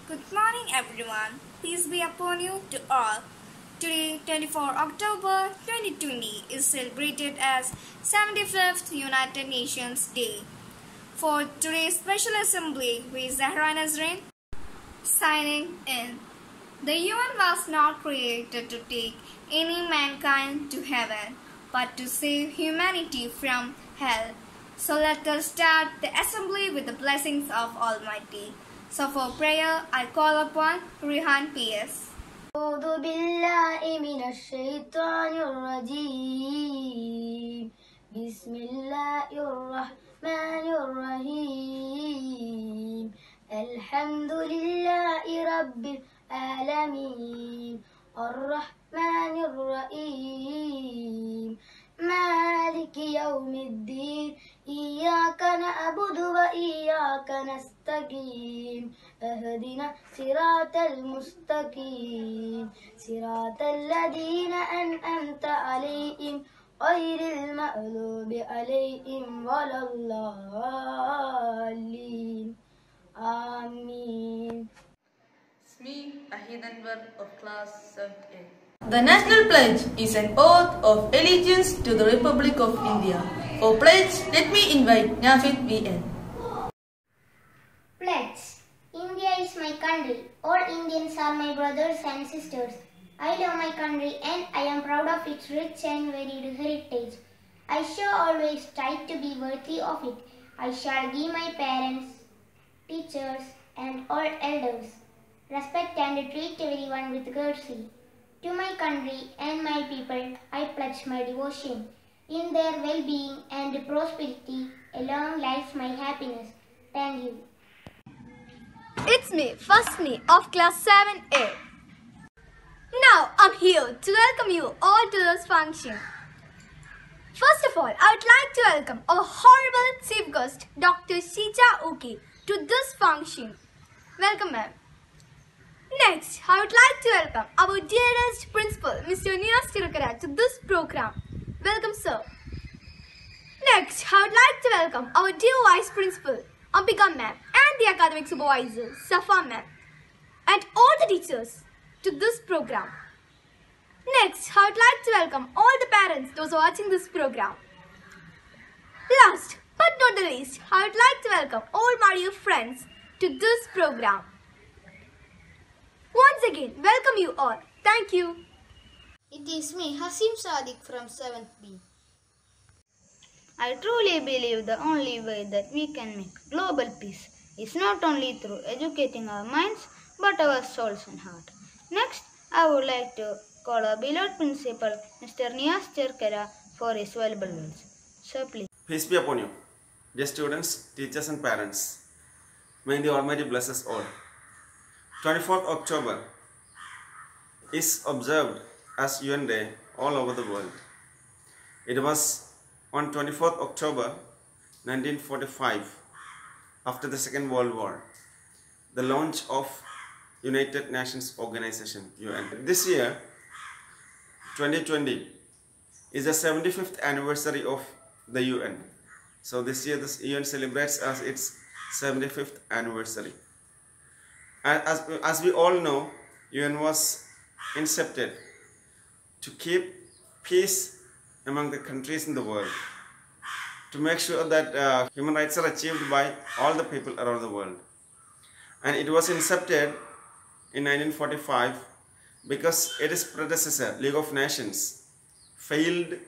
Good morning everyone. Peace be upon you to all. Today, 24 October 2020 is celebrated as 75th United Nations Day. For today's special assembly, we Zahra Nazrin signing in. The UN was not created to take any mankind to heaven, but to save humanity from hell. So let us start the assembly with the blessings of Almighty. So for prayer, I call upon Rihan PS. أعوذ بالله من الشيطان الرجيم بسم الله الرحمن الرحيم الحمد لله رب العالمين الرحمن الرحيم مالك يوم الدين إياك نعبد وإياك نستقيم اهدنا صراط المستقيم صراط الذين أنعمت عليهم غير المغضوب عليهم ولا الضالين آمين. It's me, Ahid Anwar of class 7A. The National Pledge is an oath of allegiance to the Republic of India. For pledge, let me invite Nafid VN. Pledge. India is my country. All Indians are my brothers and sisters. I love my country and I am proud of its rich and varied heritage. I shall always strive to be worthy of it. I shall give my parents, teachers and all elders respect and treat everyone with courtesy. To my country and my people, I pledge my devotion. In their well-being and prosperity, along lies my happiness. Thank you. It's me, first me of class 7A. Now I'm here to welcome you all to this function. First of all, I would like to welcome our honorable chief guest, Dr. Shija Uki, to this function. Welcome, ma'am. Next, I would like to welcome our dearest principal, Mr. Niyas Tirukara, to this program. Welcome, sir. Next, I would like to welcome our dear vice principal, Ambika ma'am, and the academic supervisor, Safa ma'am, and all the teachers to this program. Next, I would like to welcome all the parents, those watching this program. Last but not the least, I would like to welcome all my dear friends to this program. Once again, welcome you all. Thank you. It is me, Hasim Sadiq from 7th B. I truly believe the only way that we can make global peace is not only through educating our minds, but our souls and heart. Next, I would like to call our beloved principal, Mr. Niyas Tirukara, for his valuable words. Sir, please. Peace be upon you, dear students, teachers and parents. May the Almighty bless us all. 24th October is observed as UN Day all over the world. It was on 24th October 1945, after the Second World War, the launch of United Nations Organization, UN. This year, 2020, is the 75th anniversary of the UN. So this year, the UN celebrates as its 75th anniversary. As we all know, UN was incepted to keep peace among the countries in the world, to make sure that human rights are achieved by all the people around the world. And it was incepted in 1945 because its predecessor, League of Nations, failed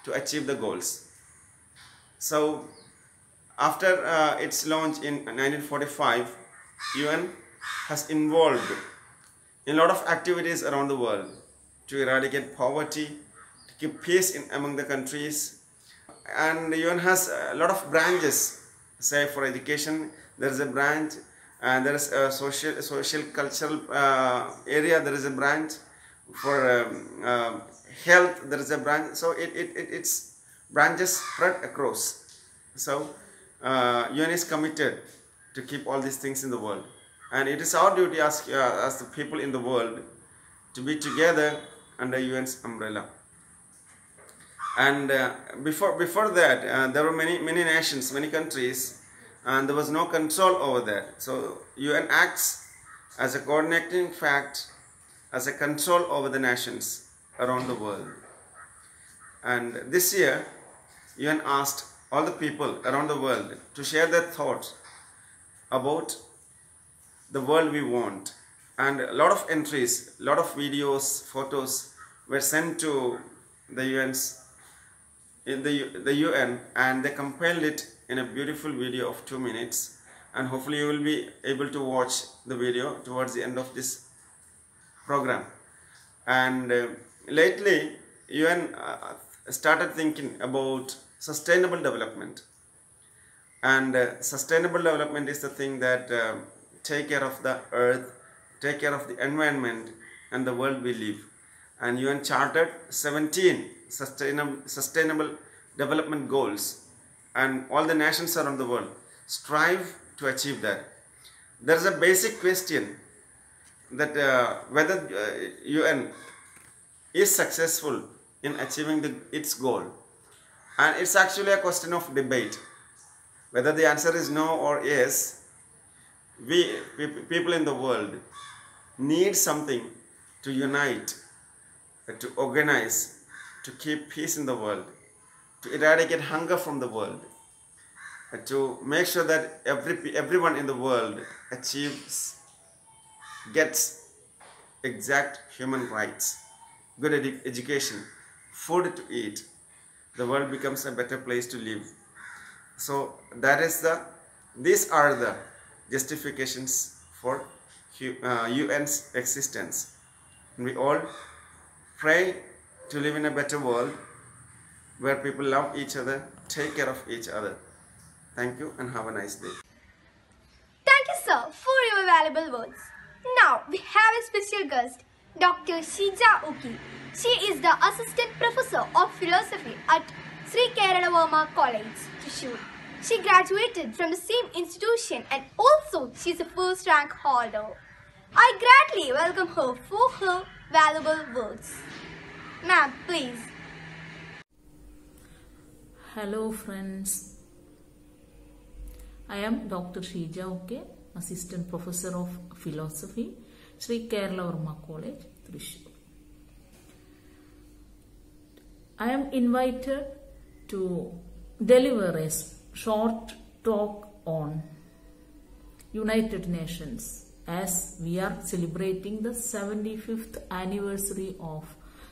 to achieve the goals. So after its launch in 1945, UN has involved in a lot of activities around the world to eradicate poverty, to keep peace among the countries. And the UN has a lot of branches. Say for education, there is a branch, and there is a social cultural area, there is a branch. For health, there is a branch. So its branches spread across. So UN is committed to keep all these things in the world. And it is our duty as the people in the world to be together under UN's umbrella. And before that, there were many nations, many countries, and there was no control over that. So UN acts as a coordinating fact, as a control over the nations around the world. And this year, UN asked all the people around the world to share their thoughts about the world we want. And a lot of entries, a lot of videos, photos were sent to the the UN, and they compiled it in a beautiful video of 2 minutes. And hopefully you will be able to watch the video towards the end of this program. And lately UN started thinking about sustainable development. And sustainable development is the thing that take care of the earth, take care of the environment and the world we live. And UN chartered 17 sustainable development goals, and all the nations around the world strive to achieve that. There is a basic question that whether UN is successful in achieving its goal, and it's actually a question of debate. Whether the answer is no or yes, we people in the world need something to unite, to organize, to keep peace in the world, to eradicate hunger from the world, to make sure that everyone in the world gets exact human rights, good education, food to eat. The world becomes a better place to live. So these are the justifications for UN's existence. We all pray to live in a better world where people love each other, take care of each other. Thank you and have a nice day. Thank you, sir, for your valuable words. Now we have a special guest, Dr. Shija Uki. She is the Assistant Professor of Philosophy at Sri Kerala College, Thrissur. She graduated from the same institution, and also she is a first rank holder. I gladly welcome her for her valuable words. Ma'am, please. Hello friends. I am Dr. Shija Uke, Assistant Professor of Philosophy, Sri Kerala College, Thrissur. I am invited to deliver a short talk on United Nations as we are celebrating the 75th anniversary of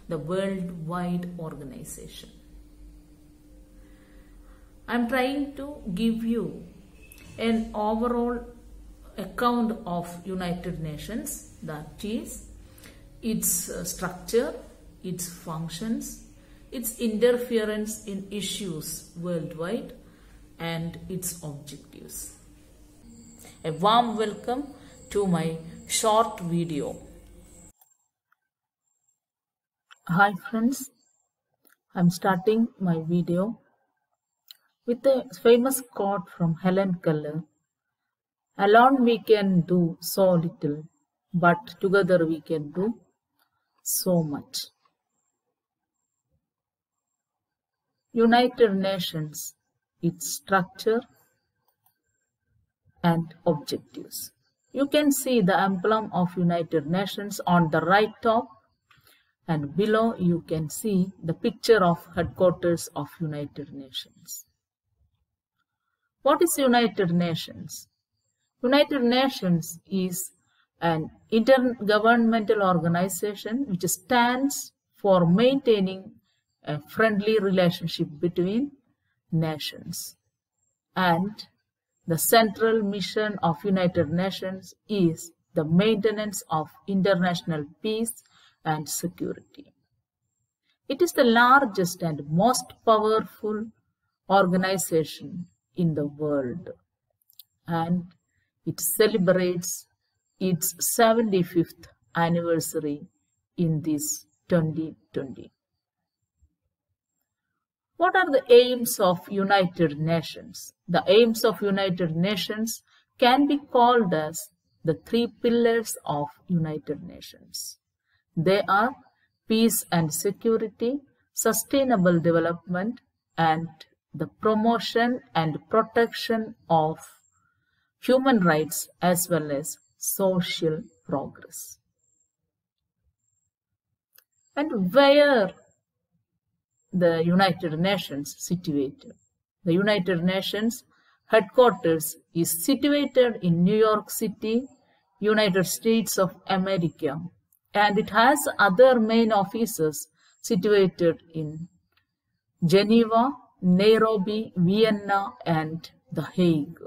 the worldwide organization. I am trying to give you an overall account of United Nations, that is its structure, its functions, its interference in issues worldwide, and its objectives. A warm welcome to my short video. Hi friends, I'm starting my video with a famous quote from Helen Keller. Alone we can do so little, but together we can do so much. United Nations, its structure and objectives. You can see the emblem of United Nations on the right top, and below you can see the picture of headquarters of United Nations. What is United Nations? United Nations is an intergovernmental organization which stands for maintaining a friendly relationship between nations. And the central mission of United Nations is the maintenance of international peace and security. It is the largest and most powerful organization in the world, and it celebrates its 75th anniversary in this 2020. What are the aims of United Nations? The aims of United Nations can be called as the three pillars of United Nations. They are peace and security, sustainable development, and the promotion and protection of human rights as well as social progress. And where the United Nations situated? The United Nations headquarters is situated in New York City, United States of America, and it has other main offices situated in Geneva, Nairobi, Vienna, and The Hague.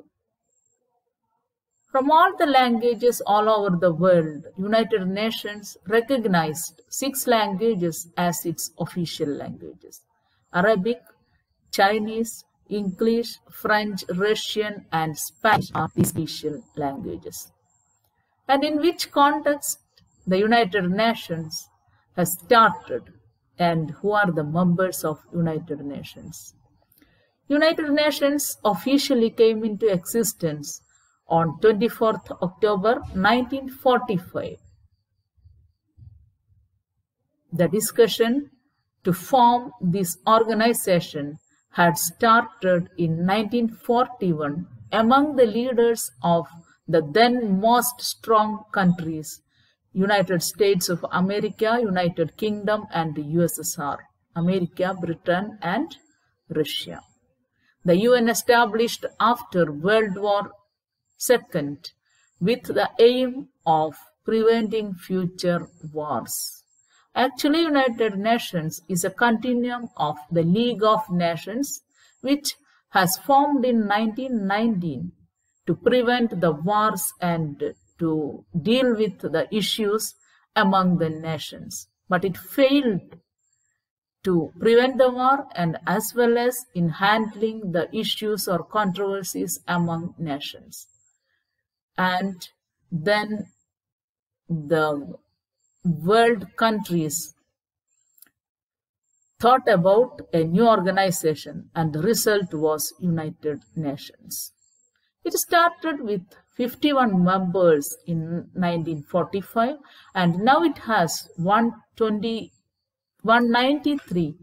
From all the languages all over the world, United Nations recognized 6 languages as its official languages: Arabic, Chinese, English, French, Russian, and Spanish are the official languages. And in which context the United Nations has started, and who are the members of United Nations? United Nations officially came into existence on 24th October 1945. The discussion to form this organization had started in 1941 among the leaders of the then most strong countries, United States of America, United Kingdom, and the USSR, America, Britain, and Russia. The UN established after World War II with the aim of preventing future wars. Actually, United Nations is a continuum of the League of Nations, which has formed in 1919 to prevent the wars and to deal with the issues among the nations. But it failed to prevent the war and as well as in handling the issues or controversies among nations. And then the world countries thought about a new organization, and the result was United Nations. It started with 51 members in 1945, and now it has 193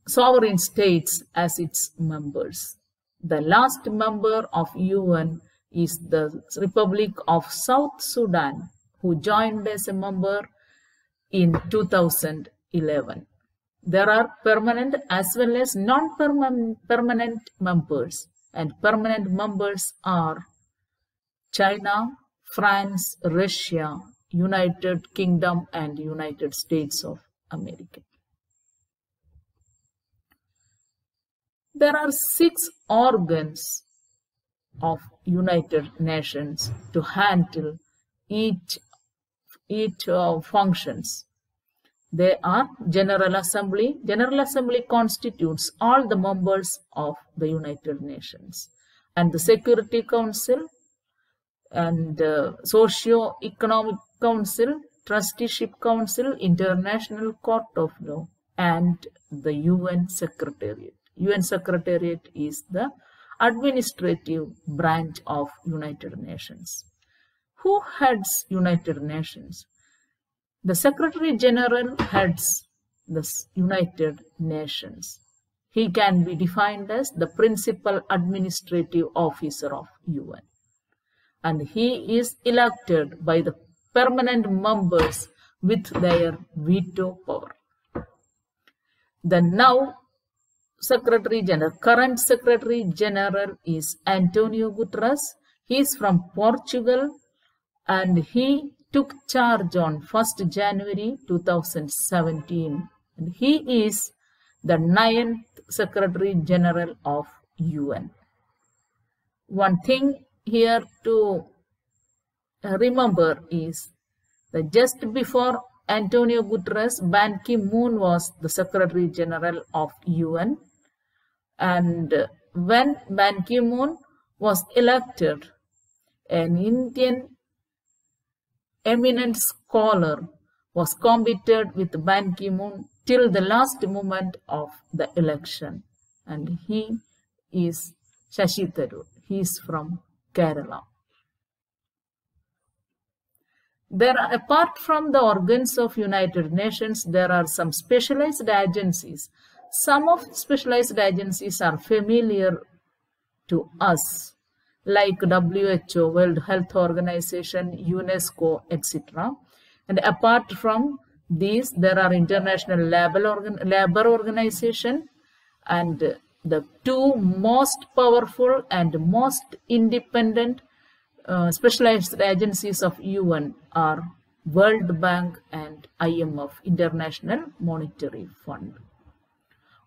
sovereign states as its members. The last member of UN is the Republic of South Sudan, who joined as a member in 2011. There are permanent as well as non-permanent members, and permanent members are China, France, Russia, United Kingdom, and United States of America. There are 6 organs of United Nations to handle each functions. They are General Assembly. General Assembly constitutes all the members of the United Nations, and the Security Council, and Socio-Economic Council, Trusteeship Council, International Court of Law, and the UN Secretariat. UN Secretariat is the administrative branch of United Nations. Who heads United Nations? The Secretary General heads the United Nations. He can be defined as the principal administrative officer of UN. And he is elected by the permanent members with their veto power. The now Secretary General, current Secretary General is Antonio Guterres. He is from Portugal, and he took charge on 1st January 2017. And he is the 9th Secretary General of UN. One thing here to remember is that just before Antonio Guterres, Ban Ki-moon was the Secretary General of UN. And when Ban Ki-moon was elected, an Indian eminent scholar was competed with Ban Ki-moon till the last moment of the election. And he is Shashi Tharoor. He is from Kerala. Apart from the organs of United Nations, there are some specialized agencies. Some of the specialized agencies are familiar to us, like WHO, World Health Organization, UNESCO, etc. And apart from these, there are international labor organization, and the two most powerful and most independent specialized agencies of UN are World Bank and IMF, International Monetary Fund.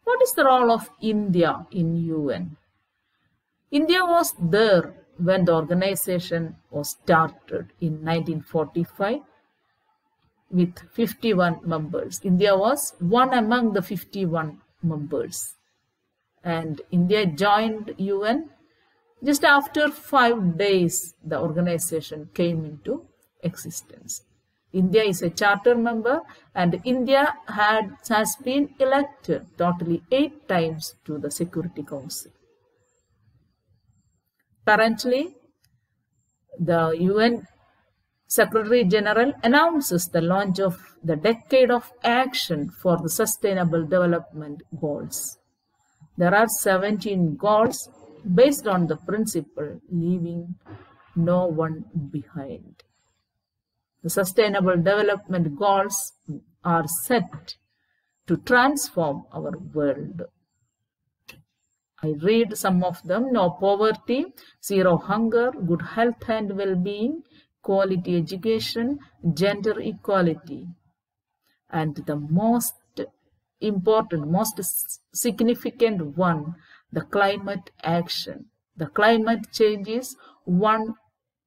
What is the role of India in UN? India was there when the organization was started in 1945 with 51 members. India was one among the 51 members. And India joined UN just after 5 days the organization came into existence. India is a charter member, and India has been elected totally 8 times to the Security Council. Currently, the UN Secretary General announces the launch of the Decade of Action for the Sustainable Development Goals. There are 17 goals based on the principle leaving no one behind. The Sustainable Development Goals are set to transform our world. I read some of them. No poverty, zero hunger, good health and well-being, quality education, gender equality. And the most important, most significant one, the climate action. The climate change is one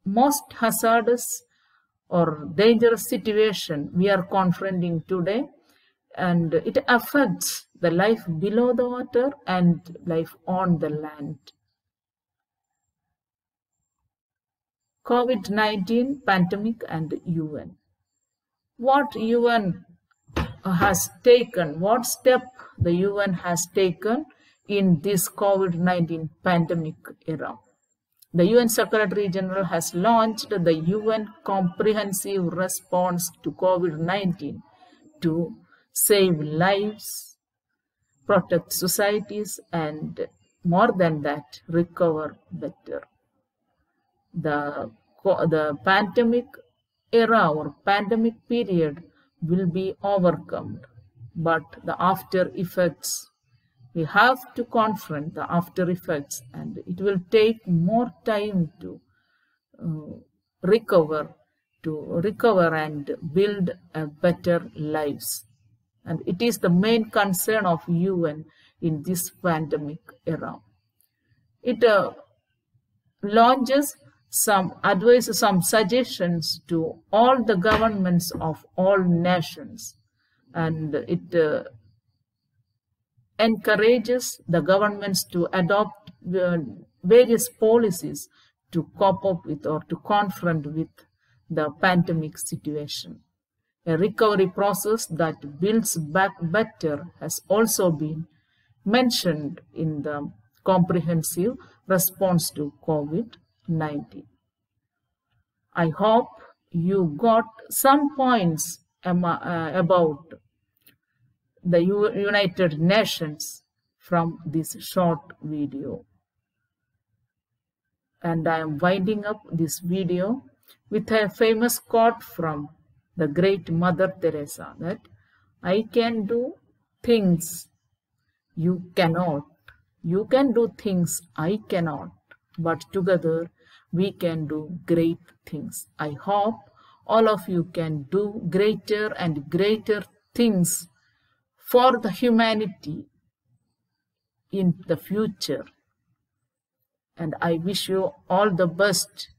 most hazardous or dangerous situation we are confronting today, and it affects the life below the water and life on the land. COVID-19 pandemic and UN. What UN has taken, what step the UN has taken in this COVID-19 pandemic era? The UN Secretary General has launched the UN Comprehensive Response to COVID-19 to save lives, protect societies, and more than that, recover better. The pandemic era or pandemic period will be overcome, but the after effects, we have to confront the after effects, and it will take more time to recover and build a better lives. And it is the main concern of UN in this pandemic era. It launches some advice, some suggestions to all the governments of all nations, and it encourages the governments to adopt various policies to cope up with or to confront with the pandemic situation. A recovery process that builds back better has also been mentioned in the comprehensive response to COVID-19. I hope you got some points about the United Nations from this short video. And I am winding up this video with a famous quote from the great Mother Teresa, that I can do things you cannot. You can do things I cannot, but together we can do great things. I hope all of you can do greater and greater things for the humanity in the future. And I wish you all the best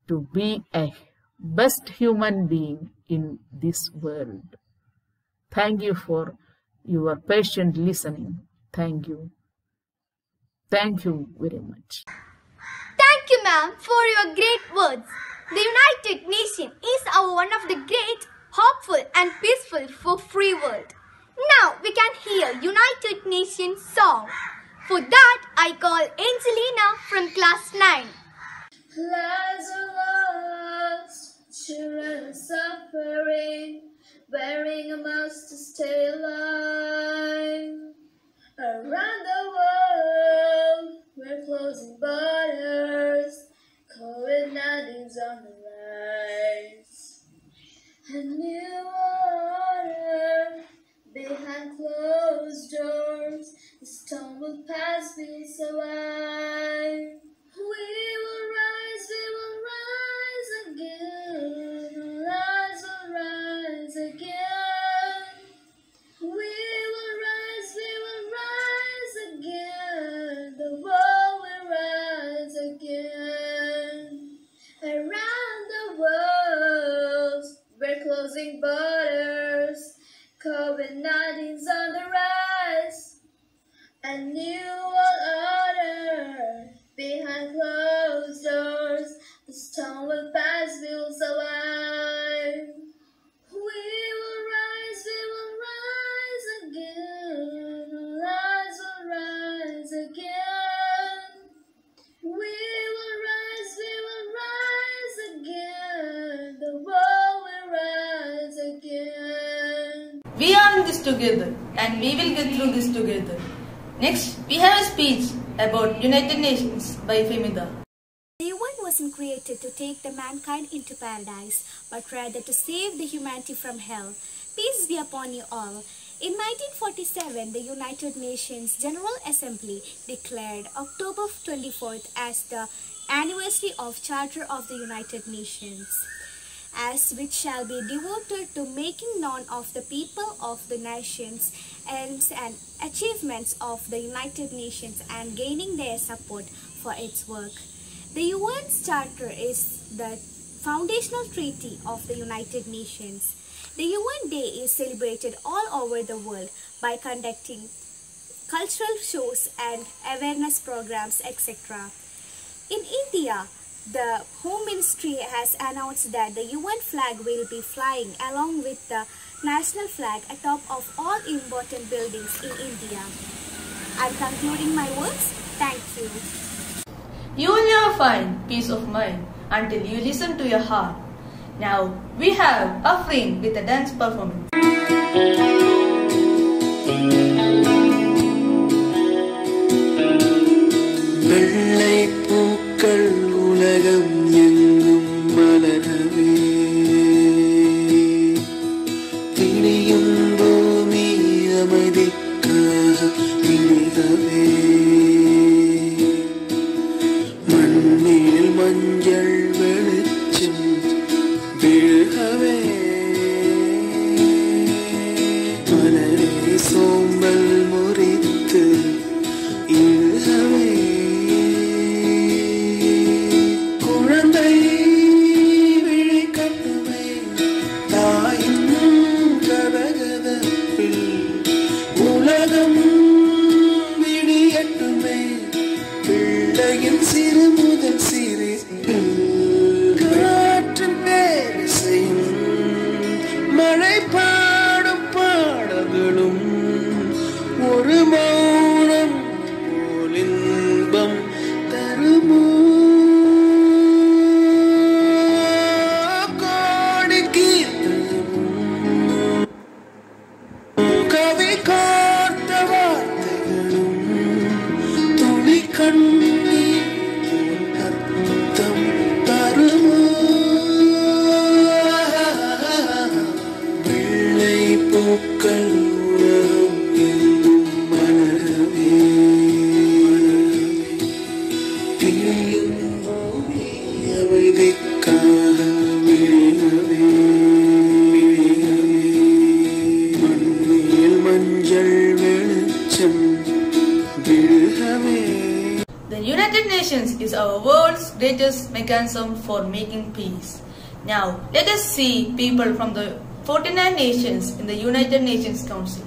to be a best human being in this world. Thank you for your patient listening. Thank you. Thank you very much. Thank you, ma'am, for your great words. The United Nations is one of the great, hopeful and peaceful for free world. Now we can hear United Nations song. For that, I call Angelina from class 9. Lives are lost, children suffering, wearing a mask to stay alive. Around the world, we're closing borders, rise, we will survive. We will rise again. Will rise again. We will rise again. The world will rise again. We are in this together and we will get through this together. Next, we have a speech about United Nations by Femida. The UN wasn't created to take the mankind into paradise, but rather to save the humanity from hell. Peace be upon you all. In 1947, the United Nations General Assembly declared October 24th as the anniversary of Charter of the United Nations, as which shall be devoted to making known of the people of the nations aims and achievements of the United Nations and gaining their support for its work. The UN's Charter is the foundational treaty of the United Nations. The UN Day is celebrated all over the world by conducting cultural shows and awareness programs, etc. In India, the Home Ministry has announced that the UN flag will be flying along with the national flag atop of all important buildings in India. I'm concluding my words. Thank you. You will never find peace of mind until you listen to your heart. Now we have Afreen with a dance performance. வெள்ளை பூக்கள் உலகம் எங்கும் மலரவே திணியும் பூமி அமைதிக்காக இணைகவே மண்ணில் மஞ்சள் வெளிச்சம் விழுகவே மலரே சோம்பல் முறித்து இழுகவே குழந்தை விழி கட்டுமே தாயின் கதகதப்பில் உலகம் விடியட்டுமே பிள்ளையின் சிறு முதல் சிரிப்பில் காற்றின் பேரிசையும் மழை பாடும் பாடல்களும் ஒரு மௌனம் போல் இன்பம் தருமோ கோடி கீர்த்தனமும் கவி கோர்த்த வார்த்தைகளும் துளி கண்ணீர் போல் அர்த்தம் தருமோ வெள்ளை பூக்கள் உலகம் எங்கும் மலரவே பிரியும் பூமி அமைதிக்காக விழிகவே மண்ணில் மஞ்சள் வெளிச்சம் விழுகவே. The United Nations is our world's greatest mechanism for making peace. Now, let us see people from the 49 nations in the United Nations Council.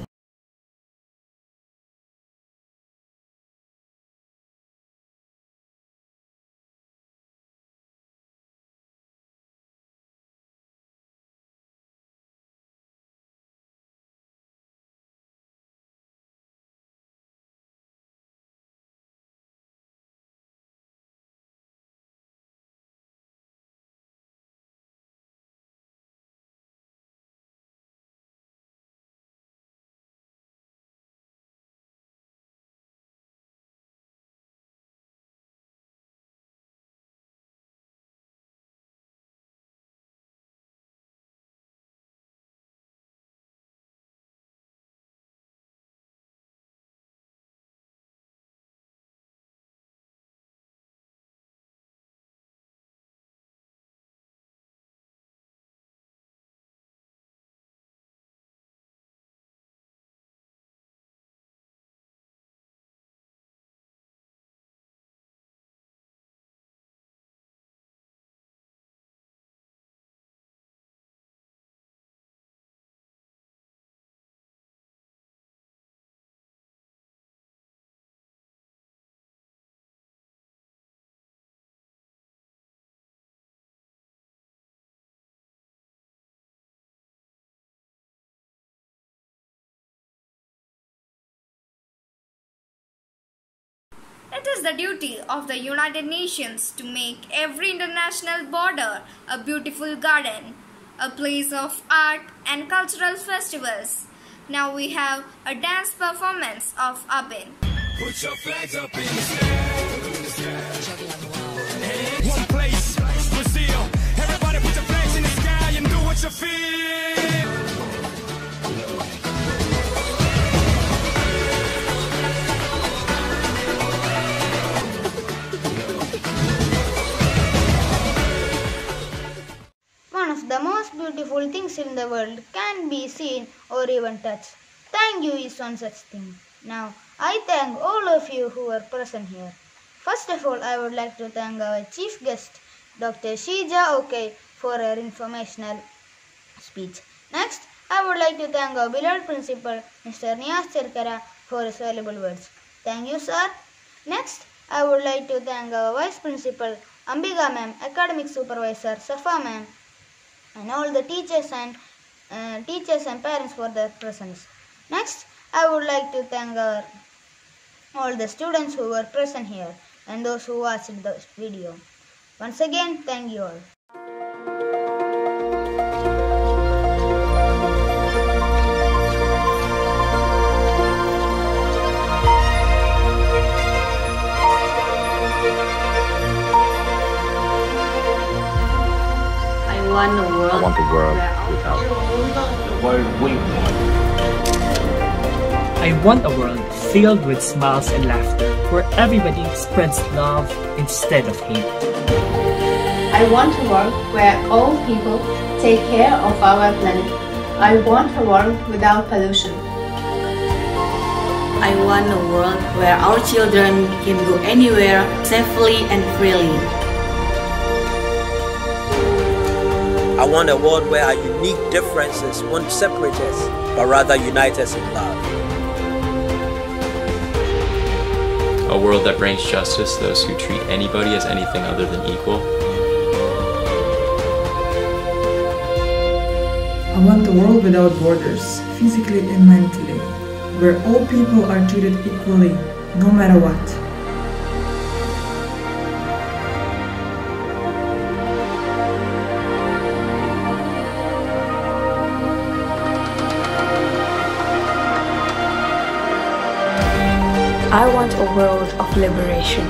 It is the duty of the United Nations to make every international border a beautiful garden, a place of art and cultural festivals. Now we have a dance performance of Abin. Put your flags up in the sky. One place, Brazil. Everybody put your flags in the sky and do what you feel. One of the most beautiful things in the world can be seen or even touched. Thank you is one such thing. Now, I thank all of you who are present here. First of all, I would like to thank our chief guest, Dr. Shija Okay, for her informational speech. Next, I would like to thank our beloved principal, Mr. Niyaz Cherkara, for his valuable words. Thank you, sir. Next, I would like to thank our vice principal, Ambika ma'am, academic supervisor, Safa ma'am, and all the teachers and parents for their presence. Next, I would like to thank all the students who were present here and those who watched the video. Once again, thank you all. I want a world without the world we want. I want a world filled with smiles and laughter, where everybody spreads love instead of hate. I want a world where all people take care of our planet. I want a world without pollution. I want a world where our children can go anywhere safely and freely. I want a world where our unique differences won't separate us, but rather unite us in love. A world that brings justice to those who treat anybody as anything other than equal. I want a world without borders, physically and mentally, where all people are treated equally, no matter what. I want a world of liberation,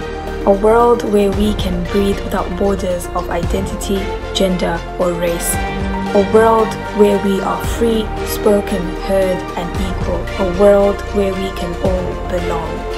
a world where we can breathe without borders of identity, gender or race, a world where we are free, spoken, heard and equal, a world where we can all belong.